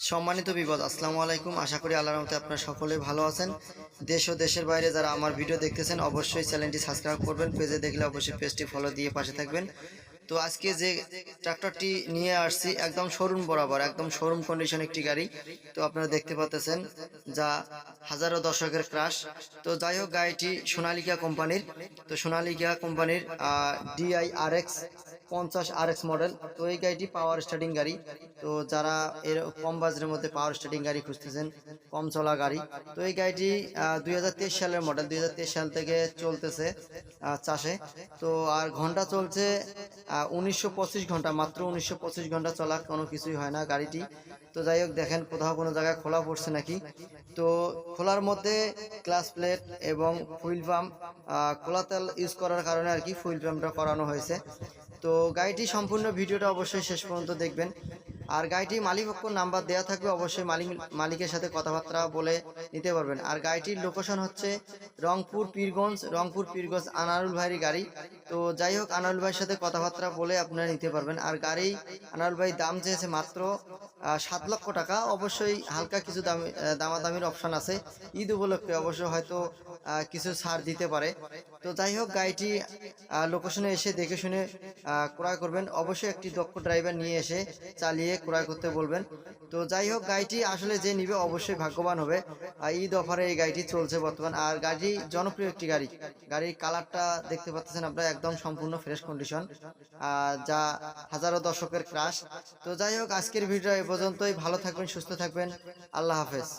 সম্মানিত বিপদ, আসসালামু আলাইকুম। আশা করি আল্লাহর রহমতে আপনারা সকলে ভালো আছেন। দেশ ও দেশের বাইরে যারা আমার ভিডিও দেখতেছেন অবশ্যই চ্যানেলটি সাবস্ক্রাইব করবেন। পেজে দেখলে অবশ্যই পেজটি ফলো দিয়ে পাশে থাকবেন। তো আজকে যে ট্রাক্টরটি নিয়ে আসছি একদম শোরুম বরাবর, একদম শোরুম কন্ডিশন একটি গাড়ি। তো আপনারা দেখতে পাচ্ছেন যা হাজারো দর্শকের ক্রাশ। তো যাই হোক, গাড়িটি সোনালিকা কোম্পানির। তো সোনালিকা কোম্পানির DI-RX 50 RX মডেল। তো এই গাড়িটি পাওয়ার স্টার্টিং গাড়ি। তো যারা এর কম বাজেটের মধ্যে পাওয়ার স্টার্টিং গাড়ি খুঁজতেছেন, কম চলা গাড়ি, তো এই গাড়িটি 2023 সালের মডেল। 2023 সাল থেকে চলতেছে চাষে। তো আর ঘন্টা চলছে 1925 ঘন্টা, মাত্র 1925 ঘন্টা চলা, কোনো কিছুই হয় না গাড়িটি। তো যাই হোক, দেখেন কোথাও কোনো জায়গায় খোলা পড়ছে নাকি। তো খোলার মধ্যে ক্লাচ প্লেট এবং ফুয়েল পাম্প, খোলা তেল ইউজ করার কারণে আর কি ফুয়েল পাম্পটা করানো হয়েছে। তো গাড়িটি সম্পূর্ণ ভিডিওটা অবশ্যই শেষ পর্যন্ত দেখবেন। আর গাড়িটি মালিকপক্ষ নাম্বার দেওয়া থাকবে, অবশ্যই মালিকের সাথে কথাবার্তা বলে নিতে পারবেন। আর গাড়িটির লোকেশন হচ্ছে রংপুর পীরগঞ্জ আনারুল ভাইয়ের গাড়ি। তো যাই হোক, আনারুল ভাইয়ের সাথে কথাবার্তা বলে আপনারা নিতে পারবেন। আর গাড়ি আনারুল ভাই দাম চেয়েছে মাত্র 7 লক্ষ টাকা। অবশ্যই হালকা কিছু দামাদামির অপশন আছে, ঈদ উপলক্ষে অবশ্য হয়তো কিছু ছাড় দিতে পারে। তো যাই হোক, গাড়িটি লোকেশনে এসে দেখে শুনে ক্রয় করবেন। অবশ্যই একটি দক্ষ ড্রাইভার নিয়ে এসে চালিয়ে ক্রয় করতে বলবেন। তো যাই হোক, গাড়িটি আসলে যে নিবে অবশ্যই ভাগ্যবান হবে। ঈদ অফারে এই গাড়িটি চলছে বর্তমান। আর গাড়ি জনপ্রিয় একটি গাড়ি। গাড়ির কালারটা দেখতে পাচ্ছেন আপনারা, একদম সম্পূর্ণ ফ্রেশ কন্ডিশন, যা হাজারো দর্শকের ক্রাশ। তো যাই হোক, আজকের ভিডিও এ পর্যন্তই। ভালো থাকবেন, সুস্থ থাকবেন। আল্লাহ হাফেজ।